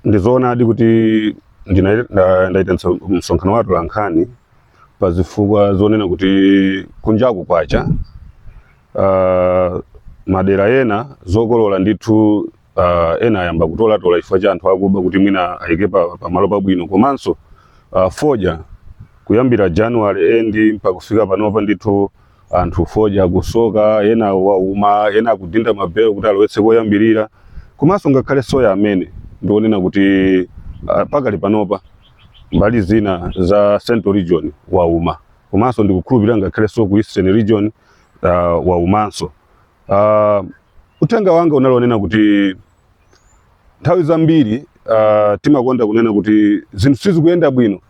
Ndizoona hadi kuti ndaita msonkhano wa Tolankhani pazifukwa zonena kuti kunjaku kwacha madera ena zokolola ndithu ena ayamba kutola chifukwa cha anthu akuba kuti mwina ayike pamalo pabwino komanso foja kuyambira January endi mpaka kufika panopa ndithu anthu foja kusoka ena wauma ena kudinda mabelo kuti alowetse koyambirira komanso ngakhale soya amene ndionena kuti pakali panopa mbali zina za Central Region wauma komanso ndikukhulupirira ngakhale so ku Eastern Region waumanso. Utenga wanga unalonena kuti nthawi zambiri timakonda kunena kuti zinthu sizikuyenda bwino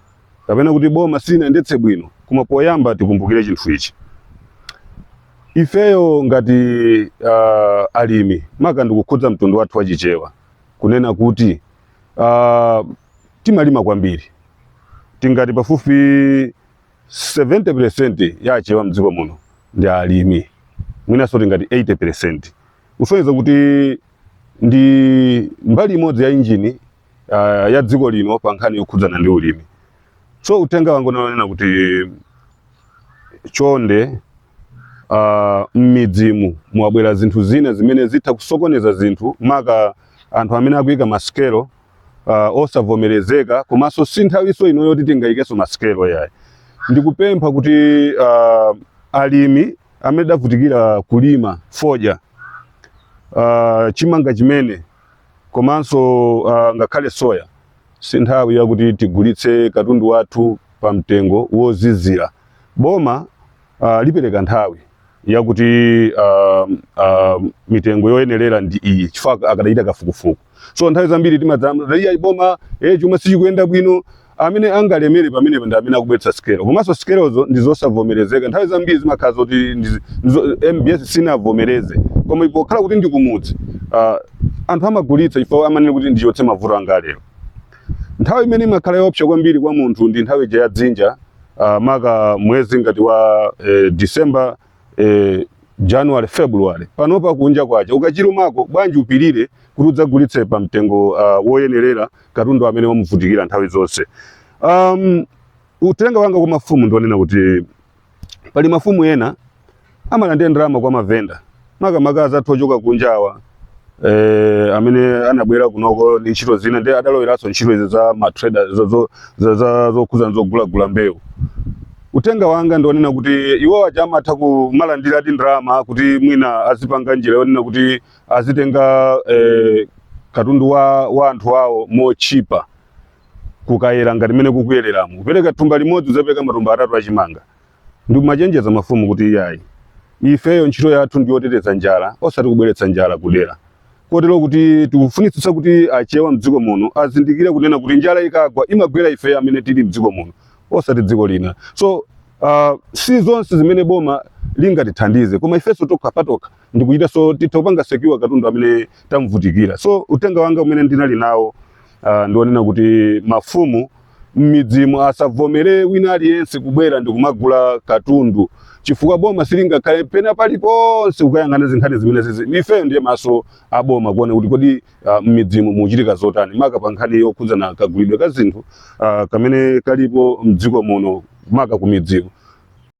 kapena kuti boma silinaendetse bwino koma poyamba tikumbukire chinthu ichi. Ifeyo ngati alimi maka ndikukhudza mtundu wathu wa chichewa kunena kuti timalima kwambiri tingati pafupi 70% ya achewa mdziko muno ndi alimi mwinaso tingati 80%. Usonyeza kuti ndi mbali imodzi ya injini ya dziko lino pa nkhani yokhudzana ndi ulimi. So utenga wangu unanena kuti chonde m'midzimu mwabwera zinthu zina zimene zitha kusokoneza zinthu maka anthu amene akuyika masikelo osavomerezeka komanso si nthawiso ino yoti tingayikeso masikelo yayi. Ndikupempha kuti alimi amene davutikira kulima foja chimanga chimene komanso ngakhale soya si nthawi yakuti tigulitse katundu wathu pa mtengo wozizira. Boma lipereka nthawi yakuti mitengo yoyenerera ndi iyi chifukwa akadayita kafukufuku. So nthawi zambiri timadzama iya boma chuma sichikuyenda bwino amene angalemere pamene ndi amene akubweretsa sikelo komanso sikelozo ndizosavomerezeka. Nthawi zambiri zimakhala zoti MBS sinavomereze koma ipokhala kuti ndikumudzi anthu amagulitsa chifukwa amanena kuti ndichotse mavuto anga lero. Nthawi imene imakhala yopsa kwambiri kwa munthu ndi nthawi ya dzinja maka mwezi ngati wa December, January, February panopa kunja kwacha ukachilumako bwanji upirire kuti udzagulitse pa mtengo woyenerera katundu amene wamuvutikira nthawi zonse. Utenga wanga kwa mafumu ndionena kuti pali mafumu ena amalandira ndalama kwa mavenda maka zathu ochoka kunjawa amene anabwera kunoko ndi ntchito zina ndi adaloweranso ntchito izi za matrader zokhuza zogulagula mbewu. Utenga wanga ndionena kuti iwo aja amatha kumalandira ati ndalama kuti mwina azipanga njira yonena kuti azitenga katundu wa anthu awo mochipa kukayera ngati mene kukuyereramo kupereka thumba limodzi uzapereka matumba atatu achimanga. Ndimachenjeza mafumu kuti iyayi ifeyo ntchito yathu ndiyoteteza njala osati kubweretsa njala kudera kotero kuti tikufunitsitsa kuti achewa mdziko muno azindikire kunena kuti njala ikagwa imagwera ifeyo amene tili mdziko muno osati dziko lina. So si zonse zimene boma lingatithandize koma ifeso tokha ndikuchita so titha kupanga secure katundu amene tamuvutikira. So utenga wanga umene ndinali nawo ndionena kuti mafumu m'midzimu asavomere wina aliyense kubwera ndikumagula katundu chifukwa boma silingakhale pena paliponse kukayang'ana zinkhani zimene zizi. Ifeyo ndiye maso aboma kuona kuti kodi m'midzimu muchitika zotani maka pa nkhani yokhudzana kagulidwe ka zinthu kamene kalipo mdziko muno maka ku midzimu.